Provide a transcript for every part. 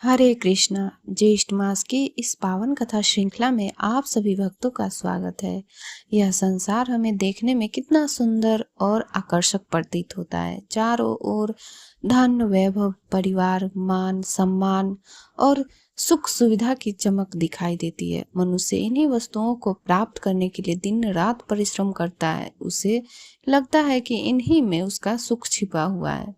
हरे कृष्णा। ज्येष्ठ मास की इस पावन कथा श्रृंखला में आप सभी भक्तों का स्वागत है। यह संसार हमें देखने में कितना सुंदर और आकर्षक प्रतीत होता है। चारों ओर धन, वैभव, परिवार, मान, सम्मान और सुख सुविधा की चमक दिखाई देती है। मनुष्य इन्हीं वस्तुओं को प्राप्त करने के लिए दिन रात परिश्रम करता है। उसे लगता है कि इन्हीं में उसका सुख छिपा हुआ है,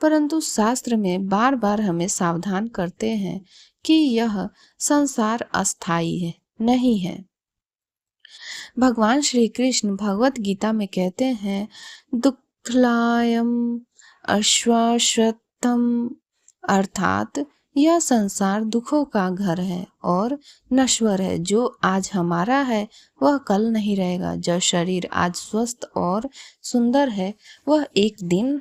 परंतु शास्त्र में बार बार हमें सावधान करते हैं कि यह संसार अस्थायी है, नहीं है। भगवान श्री कृष्ण भगवत गीता में कहते हैं, दुःखलायम अश्वाश्वत्थम, अर्थात यह संसार दुखों का घर है और नश्वर है। जो आज हमारा है वह कल नहीं रहेगा। जो शरीर आज स्वस्थ और सुंदर है वह एक दिन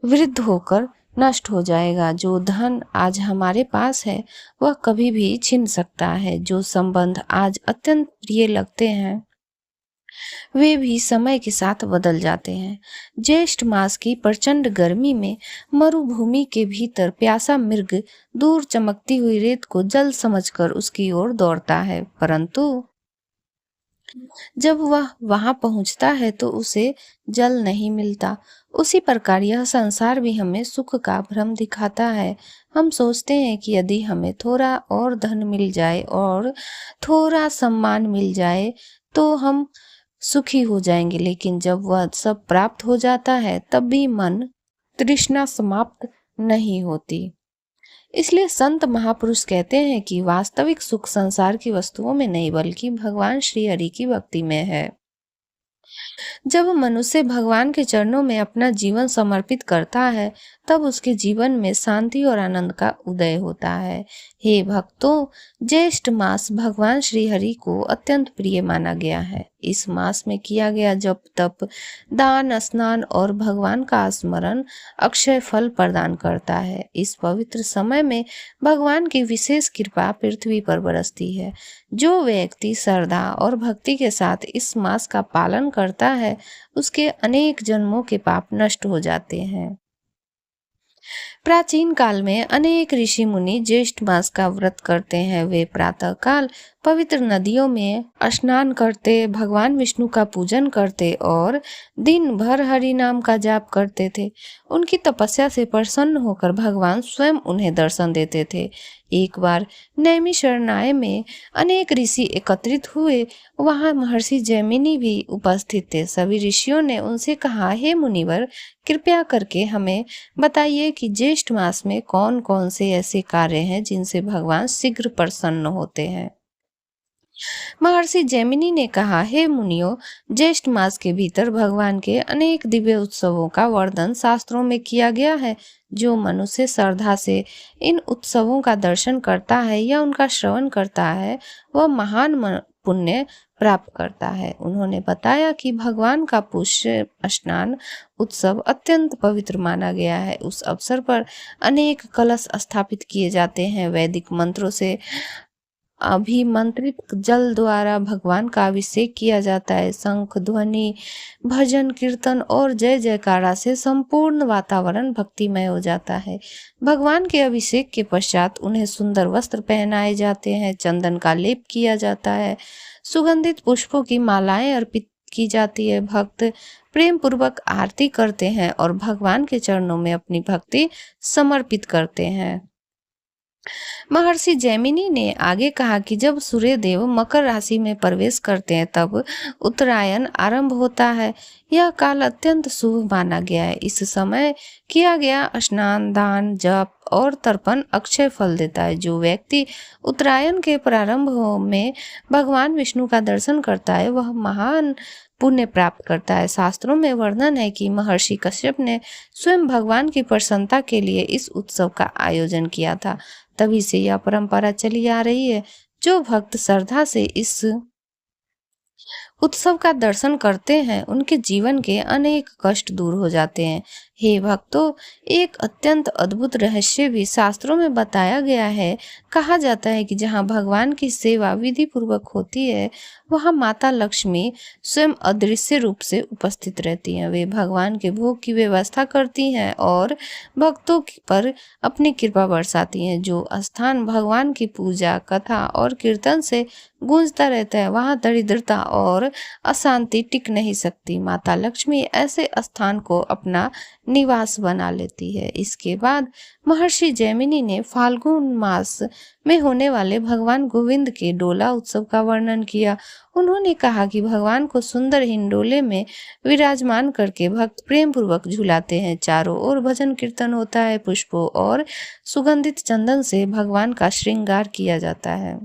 वृद्ध होकर नष्ट हो जाएगा। जो धन आज हमारे पास है वह कभी भी छिन सकता है। जो संबंध आज अत्यंत प्रिय लगते हैं वे भी समय के साथ बदल जाते हैं। ज्येष्ठ मास की प्रचंड गर्मी में मरुभूमि के भीतर प्यासा मृग दूर चमकती हुई रेत को जल समझकर उसकी ओर दौड़ता है, परंतु जब वह वहां पहुंचता है तो उसे जल नहीं मिलता। उसी प्रकार यह संसार भी हमें सुख का भ्रम दिखाता है। हम सोचते हैं कि यदि हमें थोड़ा और धन मिल जाए और थोड़ा सम्मान मिल जाए तो हम सुखी हो जाएंगे, लेकिन जब वह सब प्राप्त हो जाता है तब भी मन तृष्णा समाप्त नहीं होती। इसलिए संत महापुरुष कहते हैं कि वास्तविक सुख संसार की वस्तुओं में नहीं बल्कि भगवान श्री हरि की भक्ति में है। जब मनुष्य भगवान के चरणों में अपना जीवन समर्पित करता है तब उसके जीवन में शांति और आनंद का उदय होता है। हे भक्तों, ज्येष्ठ मास भगवान श्री हरि को अत्यंत प्रिय माना गया है। इस मास में किया गया जप तप, दान, स्नान और भगवान का स्मरण अक्षय फल प्रदान करता है। इस पवित्र समय में भगवान की विशेष कृपा पृथ्वी पर बरसती है। जो व्यक्ति श्रद्धा और भक्ति के साथ इस मास का पालन करता है उसके अनेक जन्मों के पाप नष्ट हो जाते हैं। प्राचीन काल में अनेक ऋषि मुनि ज्येष्ठ मास का व्रत करते हैं। वे प्रातः काल पवित्र नदियों में स्नान करते, भगवान विष्णु का पूजन करते और दिन भर हरि नाम का जाप करते थे। उनकी तपस्या से प्रसन्न होकर भगवान स्वयं उन्हें दर्शन देते थे। एक बार नैमिषारण्य में अनेक ऋषि एकत्रित हुए। वहां महर्षि जैमिनी भी उपस्थित थे। सभी ऋषियों ने उनसे कहा, हे मुनिवर, कृपया करके हमें बताइए कि ज्येष्ठ मास में कौन कौन से ऐसे कार्य हैं जिनसे भगवान शीघ्र प्रसन्न होते हैं। महर्षि जैमिनी ने कहा, हे मुनियों, ज्येष्ठ मास के भीतर भगवान के अनेक दिव्य उत्सवों का वर्णन शास्त्रों में किया गया है। जो मनुष्य श्रद्धा से इन उत्सवों का दर्शन करता है या उनका श्रवण करता है वह महान पुण्य प्राप्त करता है। उन्होंने बताया कि भगवान का पुष्य स्नान उत्सव अत्यंत पवित्र माना गया है। उस अवसर पर अनेक कलश स्थापित किए जाते हैं। वैदिक मंत्रों से अभिमंत्रित जल द्वारा भगवान का अभिषेक किया जाता है। शंख ध्वनि, भजन, कीर्तन और जय जयकारा से संपूर्ण वातावरण भक्तिमय हो जाता है। भगवान के अभिषेक के पश्चात उन्हें सुंदर वस्त्र पहनाए जाते हैं, चंदन का लेप किया जाता है, सुगंधित पुष्पों की मालाएं अर्पित की जाती है। भक्त प्रेम पूर्वक आरती करते हैं और भगवान के चरणों में अपनी भक्ति समर्पित करते हैं। महर्षि जैमिनी ने आगे कहा कि जब सूर्य देव मकर राशि में प्रवेश करते हैं तब उत्तरायण आरंभ होता है। यह काल अत्यंत शुभ माना गया है। इस समय किया गया स्नान, दान, जप और तर्पण अक्षय फल देता है। जो व्यक्ति उत्तरायण के प्रारंभ में भगवान विष्णु का दर्शन करता है वह महान पुण्य प्राप्त करता है। शास्त्रों में वर्णन है कि महर्षि कश्यप ने स्वयं भगवान की प्रसन्नता के लिए इस उत्सव का आयोजन किया था। तभी से यह परंपरा चली आ रही है। जो भक्त श्रद्धा से इस उत्सव का दर्शन करते हैं उनके जीवन के अनेक कष्ट दूर हो जाते हैं। हे भक्तों, एक अत्यंत अद्भुत रहस्य भी शास्त्रों में बताया गया है। कहा जाता है कि जहाँ भगवान की सेवा विधि पूर्वक होती है, वहाँ माता लक्ष्मी स्वयं अदृश्य रूप से उपस्थित रहती हैं। वे भगवान के भोग की व्यवस्था करती हैं और भक्तों पर अपनी कृपा बरसाती हैं। जो स्थान भगवान की पूजा, कथा और कीर्तन से गूंजता रहता है, वहाँ दरिद्रता और अशांति टिक नहीं सकती। माता लक्ष्मी ऐसे स्थान को अपना निवास बना लेती है। इसके बाद महर्षि जैमिनी ने फाल्गुन मास में होने वाले भगवान गोविंद के डोला उत्सव का वर्णन किया। उन्होंने कहा कि भगवान को सुंदर हिंडोले में विराजमान करके भक्त प्रेम पूर्वक झुलाते हैं। चारों ओर भजन कीर्तन होता है, पुष्पों और सुगंधित चंदन से भगवान का श्रृंगार किया जाता है।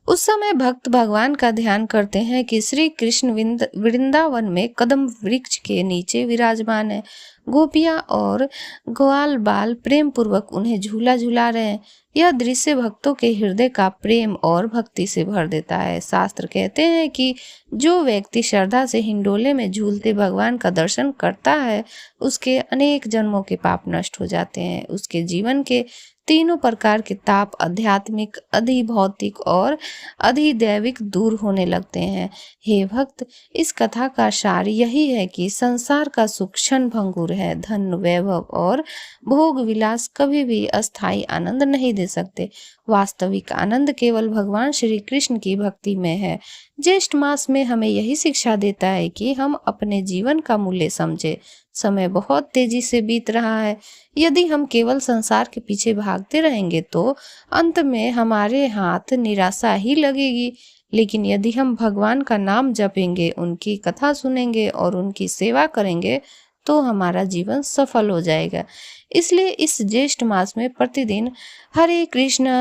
उस समय भक्त भगवान का ध्यान करते हैं कि श्री कृष्ण वृंदावन में कदम वृक्ष के नीचे विराजमान है। गोपियां और ग्वाल बाल प्रेम पूर्वक उन्हें झूला झूला रहे हैं। यह दृश्य भक्तों के हृदय का प्रेम और भक्ति से भर देता है। शास्त्र कहते हैं कि जो व्यक्ति श्रद्धा से हिंडोले में झूलते भगवान का दर्शन करता है, उसके अनेक जन्मों के पाप नष्ट हो जाते हैं। उसके जीवन के तीनों प्रकार के ताप, आध्यात्मिक, अधिभौतिक और अधिदैविक, दूर होने लगते हैं। हे भक्त, इस कथा का सार यही है कि संसार का सुख क्षण भंगुर है। धन, वैभव और भोग विलास कभी भी अस्थायी आनंद नहीं दे सकते। वास्तविक आनंद केवल भगवान श्री कृष्ण की भक्ति में है। ज्येष्ठ मास में हमें यही शिक्षा देता है कि हम अपने जीवन का मूल्य समझे। समय बहुत तेजी से बीत रहा है। यदि हम केवल संसार के पीछे भागते रहेंगे तो अंत में हमारे हाथ निराशा ही लगेगी। लेकिन यदि हम भगवान का नाम जपेंगे, उनकी कथा सुनेंगे और उनकी सेवा करेंगे तो हमारा जीवन सफल हो जाएगा। इसलिए इस ज्येष्ठ मास में प्रतिदिन हरे कृष्ण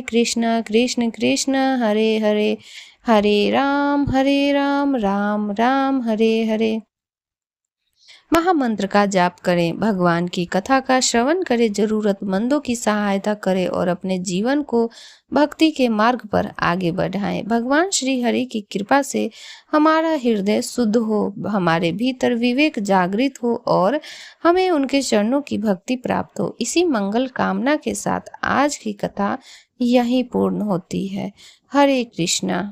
कृष्ण कृष्ण हरे हरे, हरे राम राम राम हरे हरे महामंत्र का जाप करें। भगवान की कथा का श्रवण करें, जरूरतमंदों की सहायता करें और अपने जीवन को भक्ति के मार्ग पर आगे बढ़ाएं। भगवान श्री हरि की कृपा से हमारा हृदय शुद्ध हो, हमारे भीतर विवेक जागृत हो और हमें उनके चरणों की भक्ति प्राप्त हो। इसी मंगल कामना के साथ आज की कथा यहीं पूर्ण होती है। हरे कृष्णा।